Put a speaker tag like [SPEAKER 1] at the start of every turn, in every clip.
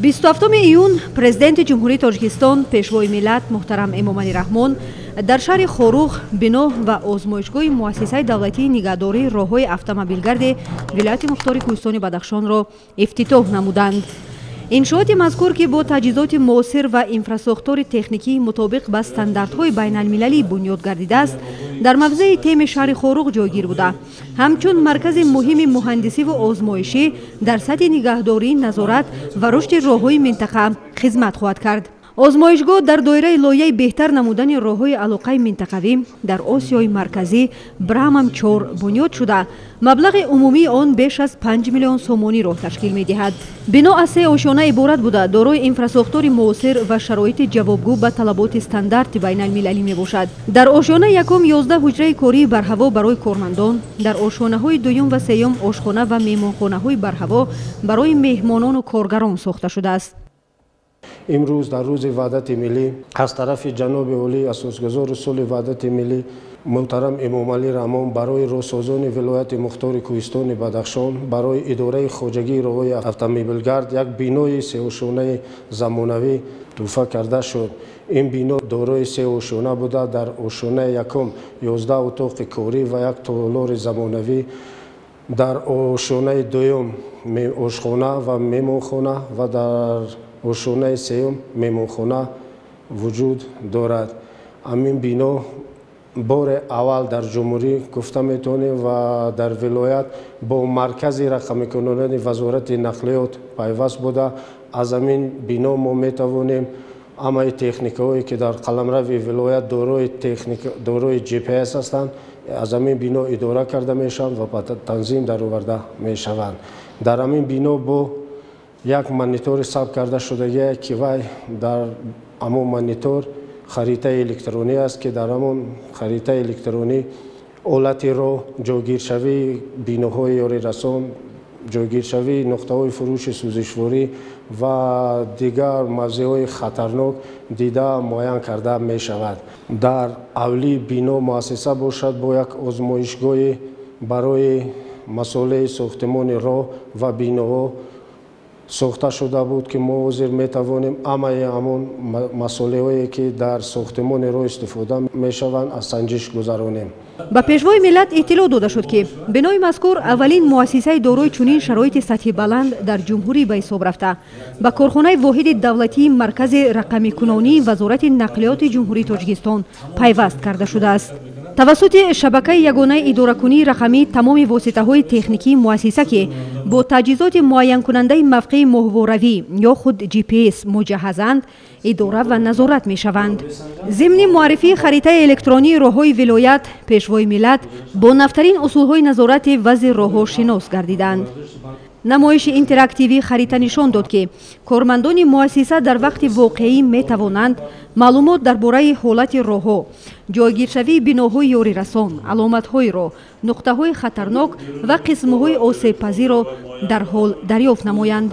[SPEAKER 1] 27 ایون پرزیدنت جمهوری تاجیکستان پیشوای ملت محترم امامعلی رحمان در شهر خوروغ بنا و آزمایشگاه مؤسسه دولتی نگهداری راههای اتومبیلگرد ولایت مختار کوهستان بدخشان را افتتاح نمودند. انشاءات مذکور که با تجهیزات معاصر و انفراستراکچور تکنیکی مطابق با استانداردهای بین المللی بنیاد گردیده است، در موضع تیم شهر خوروغ جایگیر بوده. همچون مرکز مهم مهندسی و آزمایشی در سطح نگهداری، نظارت و رشد راههای منطقه خدمت خواهد کرد. آزمایشگاه در دایره لایحه بهتر نمودن راههای علاقه منطقوی در آسیای مرکزی برهم 4 بنیاد شده. مبلغ عمومی آن بیش از 5 میلیون سومانی را تشکیل می دهد. بنا از 3 آشیانه عبارت بوده، دارای انفراستراکچور معاصر و شرایط جوابگو به طلبات استاندارد بین المللی می باشد. در آشیانه یکم 11 حجره کاری بر هوا برای کارمندان، در آشیانه های دوم و سوم آشخانه و مهمانخانه های بر هوا برای مهمانان و کارگران ساخته شده است.
[SPEAKER 2] امروز در روز وحدت ملی از طرف جناب عالی اساسگزار اصول وحدت ملی محترم امامعلی رحمان برای راهسازان ولایت مختار کوهستان بدخشان برای اداره خواجگی راههای اتومبیلگرد یک بینای 3 آشیانه زمانوی تحفه کرده شد. این بنا دارای 3 آشیانه بوده. در آشیانه یکم 11 اتاق کاری و یک تالار زمانوی، در آشیانه دوم آشخانه و مهمانخانه و در آشیانه سوم مهمانخانه وجود دارد. همین بنا بار اول در جمهوری گفته میتونیم و در ولایت با مرکز رقم کنندگی وزارت نقلیات پیوست بوده. از همین بنا ما میتوانیم همه تکنیکایی که در قلمرو ولایت دارای GPS هستند از همین بنا اداره کرده میشوند و تنظیم در آورده میشوند. در همین بنا با یک مانیتور ثبت کرده شده که وی در همون مانیتور خریطه الکترونی است که در همون خریطه الکترونی حالت را جاگیر شوی بیناهای یاری رسان، جاگیر شوی نقطه های فروش سوزشواری و دیگر موضوعات خطرناک دیده معین کرده می شود. در اولی بینا مؤسسه باشد با یک آزمایشگاه برای مسئله ساختمان راه و بیناها ساخته شده بود که ما حاضر می توانیم همون مسئله هایی که در ساختمان راه استفاده می شوند از سنجش گذرانیم.
[SPEAKER 1] با پیشوای ملت اطلاع داده شد که بنای مذکور اولین مؤسسه دارای چنین شرایط سطح بلند در جمهوری به حساب رفته با کارخانه واحد دولتی مرکز رقمی کنونی وزارت نقلیات جمهوری تاجیکستان پیوست کرده شده است. توسط شبکه یگانه اداره‌کنی رقمی تمام واسطه‌های تکنیکی مؤسسه که با تجهیزات معین کننده موقع محوروی یا خود GPS مجهزند اداره و نظارت می شوند. ضمن معرفی خریطه الکترونی راههای ولایت، پیشوای ملت با نوترین اصولهای نظارت وضع راهها شناس گردیدند. نمایش اینتراکتیوی خریطه نشان داد که کارمندان مؤسسه در وقت واقعی می توانند معلومات درباره حالت راهها، جایگیرشوی بناهای یاری رسان، علامت‌های راه، نقطه‌های خطرناک و قسم‌های آسیب‌پذیر را در حال دریافت نمایند.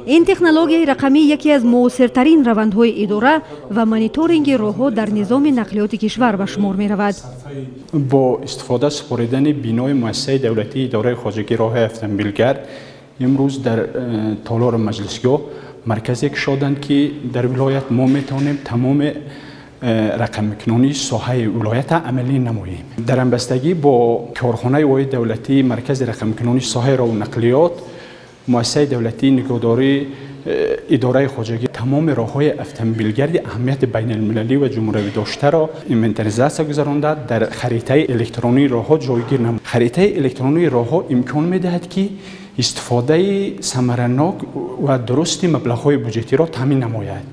[SPEAKER 1] این تکنولوژی رقمی یکی از موثرترین روندهای اداره و مانیتورینگ راهها در نظام نقلیات کشور به شمار می رود.
[SPEAKER 3] با استفاده سپاریدن بینای مؤسسه دولتی اداره خواجگی راه اتومبیلگرد امروز در تالار مجلسگاه مرکزی شدند که در ولایت ما میتونیم تمام رقم کنونی ساحه ولایت عملی نماییم. در همبستگی با کارخانه واحد دولتی مرکز رقم کنونی ساحه راه و نقلیات مؤسسه دولتی نگهداری اداره خواجگی تمام راههای اتومبیلگرد اهمیت بین المللی و جمهوری داشته را اینوентاریزاسیون گذرانده در خریطه الکترونی راهها جایگیر نمود. خریطه الکترونی راهها امکان میدهد که استفاده ثمرناک و درست مبلغ‌های بودجتی را تامین نماید.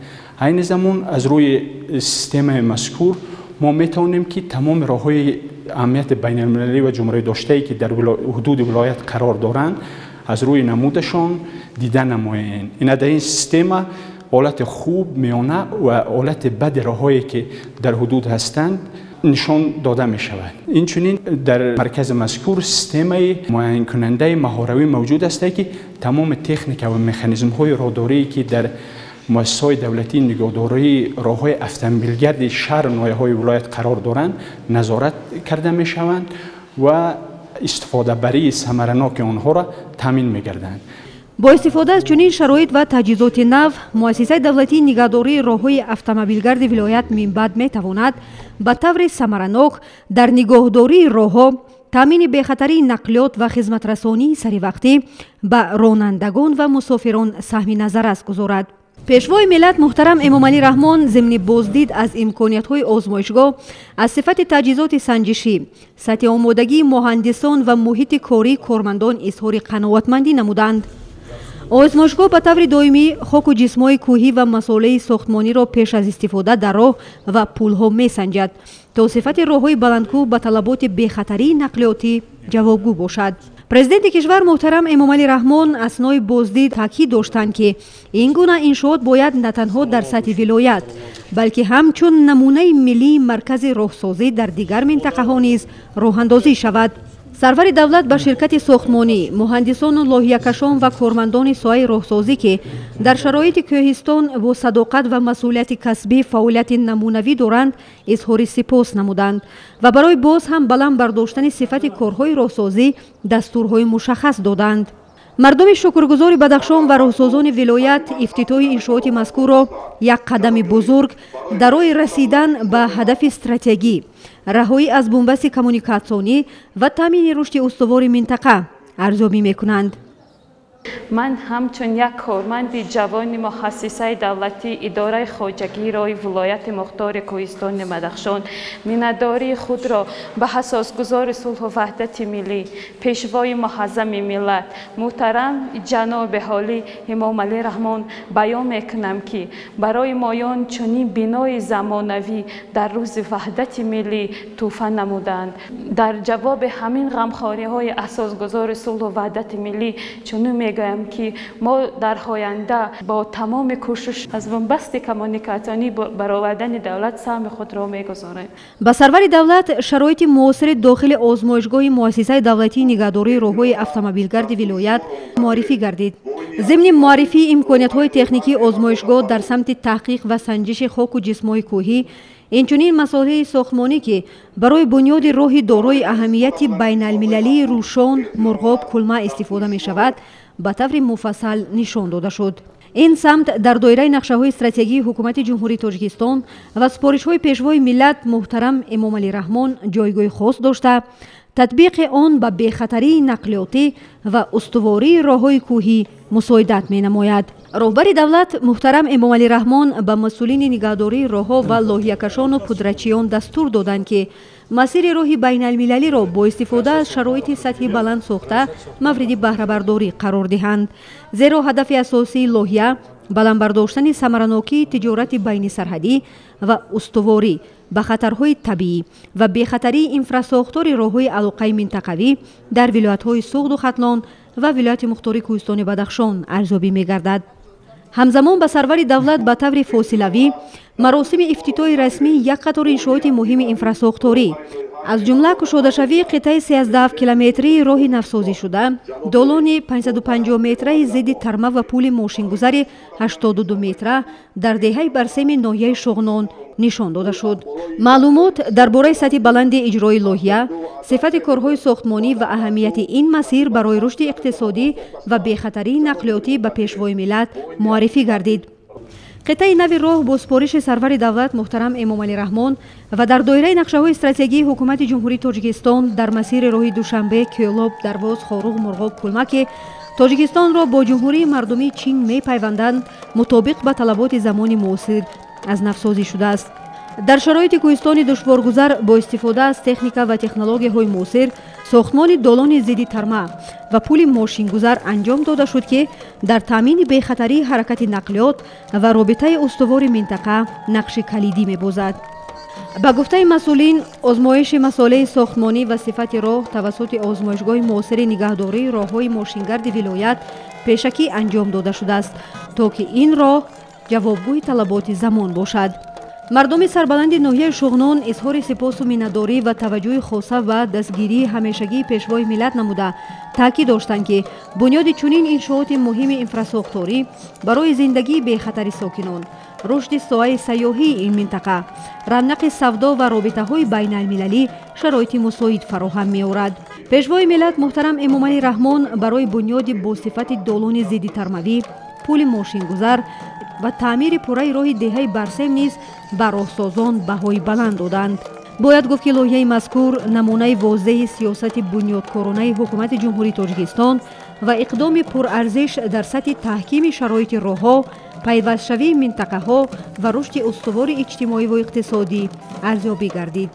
[SPEAKER 3] این زمان از روی سیستم مذکور ما میتونیم که تمام راههای اهمیت بین المللی و جمهوری داشته که در حدود ولایت قرار دارند از روی نمودشان دیده نمایند. این در این سیستم حالت خوب، میانه و حالت بد راههایی که در حدود هستند نشان داده می شود. اینچنین در مرکز مذکور سیستم معین کننده مهاروی موجود است که تمام تکنیک و مکانیزم های راداری که در مؤسسات دولتی نگهداری راههای اتومبیلگرد شهر ناحیه‌های ولایت قرار دارند نظارت کرده می شوند و استفاده بری ثمرناک آنها را تامین می گردند.
[SPEAKER 1] با استفاده از چنین شرایط و تجهیزات نو، مؤسسه دولتی نگهداری راه‌های اتومبیلگرد ولایت من بعد می‌تواند به طور ثمرناک در نگهداری راه‌ها، تامین بی‌خطری نقلیات و خدمت رسانی سری وقتی به رانندگان و مسافران سهم نظر است گذارد. پیشوای ملت محترم امامعلی رحمان ضمن بازدید از امکانیت‌های آزمایشگاه از صفت تجهیزات سنجشی، سطح آمادگی مهندسان و محیط کاری کارمندان اظهار قناعتمندی نمودند. آزمایشگاه به طور دائمی خاک و جسم‌های کوهی و مسائل ساختمانی را پیش از استفاده در راه و پل‌ها می‌سنجد تا صفت راه‌های بلندکوه به طلبات بی‌خطری نقلیاتی جوابگو باشد. پرزیدنت کشور محترم امامعلی رحمان اثنای بازدید تاکید داشتند که این گونه انشاءات باید نه تنها در سطح ولایت بلکه همچون نمونه ملی مرکز راهسازی در دیگر منطقه‌ها نیز راه‌اندازی شود. سرور دولت به شرکت ساختمانی، مهندسان و لایحه‌کشان و کارمندان سایه راهسازی که در شرایط کوهستان با صداقت و مسئولیت کسبی فعالیت نمونوی دارند اظهار سپاس نمودند و برای باز هم بلند برداشتن صفت کارهای راهسازی دستورهای مشخص دادند. مردم شکرگزار بدخشان و راهسازان ولایت افتتاح انشاءات مذکور را یک قدم بزرگ در راه رسیدن به هدف استراتژی رهایی از بنبست کمونیکاسیونی و تامین رشد استوار منطقه ارزیابی می‌کنند.
[SPEAKER 4] من همچون یک کارمند جوان مؤسسه دولتی اداره خواجگی رای ولایت مختار کوهستان بدخشان مینه‌داری خود را به اساسگزار صلح و وحدت ملی پیشوای معظم ملت محترم جناب عالی امامعلی رحمان بیان میکنم که برای مایان چنین بنای زمانوی در روز وحدت ملی تحفه نمودند. در جواب همین غمخواری اساسگزار صلح و وحدت ملی چنین میگویم که ما در آینده با تمام کوشش از بنبست کمونیکاسیونی برآوردن دولت سهم خود را میگذاریم.
[SPEAKER 1] به سرور دولت شرایط معاصر داخل آزمایشگاه مؤسسه دولتی نگهداری راه‌های اتومبیلگرد ولایت معرفی گردید. ضمن معرفی امکانیت‌های تکنیکی آزمایشگاه در سمت تحقیق و سنجش خاک و جسم‌های کوهی، اینچنین مسائل ساختمانی که برای بنیاد راه دارای اهمیت بین المللی روشان مرغاب کلمه استفاده می شود به طور مفصل نشان داده شد. این سمت در دایره نقشه‌های استراتژی حکومت جمهوری تاجیکستان و سپارش‌های پیشوای ملت محترم امامعلی رحمان جایگاه خاص داشته، تطبیق آن به بی‌خطری نقلیاتی و استواری راه‌های کوهی مساعدت می‌نماید. راهبر دولت محترم امامعلی رحمان به مسئولین نگهداری راه‌ها و لایحه‌کشان و پدرچیان دستور دادند که مسیر راه بین المللی را با استفاده از شرایط سطحی بلند ساخته مورد بهره برداری قرار دهند، زیرا هدف اساسی لایحه بلند برداشتن ثمرناکی تجارت بین سرحدی و استواری به خطرهای طبیعی و بی‌خطری انفراساختار راه‌های علاقه منطقوی در ولایت‌های سوخت و ختلان و ولایت مختار کوهستان بدخشان ارزیابی می‌گردد. همزمان به سرور دولت به طور فاصله‌ای مراسم افتتاح رسمی یک قطار انشاءات مهم انفراساختاری از جمله کشاده شوی قطعه 13 کیلومتری راه نوسازی شده، دالان 550 متره ضد ترمه و پل ماشینگذار 82 متره در دهه برسم ناحیه شغنان نشان داده شد. معلومات درباره سطح بلند اجرای لایحه، صفت کارهای ساختمانی و اهمیت این مسیر برای رشد اقتصادی و بی‌خطری نقلیاتی به پیشوای ملت معرفی گردید. قطعه نو راه با سپارش سرور دولت محترم امامعلی رحمان و در دایره نقشه‌های استراتژی حکومت جمهوری تاجیکستان در مسیر راه دوشنبه کیولاب درواز خاروغ مرغاب کلمه تاجیکستان را با جمهوری مردمی چین می‌پیوندند مطابق به طلبات زمان معاصر از نوسازی شده است. در شرایط کوهستان دشوارگذر با استفاده از تکنیک و تکنولوژی‌های معاصر ساختمان دالان ضد ترمه و پل ماشینگذار انجام داده شد که در تامین بی‌خطری حرکت نقلیات و رابطه استوار منطقه نقش کلیدی می‌بازد. به گفته مسئولین، آزمایش مسائل ساختمانی و صفت راه توسط آزمایشگاه معاصر نگهداری راه‌های ماشینگرد ولایت پیشکی انجام داده شده است تا که این راه جوابگوی طلبات زمان باشد. مردم سربلند ناحیه شغنان اظهار سپاس و مینه‌داری و توجه خاصه و دستگیری همیشگی پیشوای ملت نموده تاکید داشتند که بنیاد چنین انشاءات مهم انفراساختاری برای زندگی بی‌خطر ساکنان، رشد ساحه سیاحی این منطقه، رونق سودا و رابطه‌های بین المللی شرایط مساعد فراهم می‌آورد. пешвои миллат муҳтарам эмомалӣ раҳмон барои бунёди босифати долони зидди тармавӣ, пули мошингузар ва таъмири пурраи роҳи деҳаи барсем низ ба роҳсозон баҳои баланд доданд. бояд гуфт ки лоиҳаи мазкур намунаи возеҳи сиёсати бунёдкоронаи ҳукумати ҷумҳурии тоҷикистон ва иқдоми пурарзиш дар сатҳи таҳкими шароити роҳҳо, пайвастшавии минтақаҳо ва рушди устувори иҷтимоиву иқтисодӣ арзёбӣ гардид.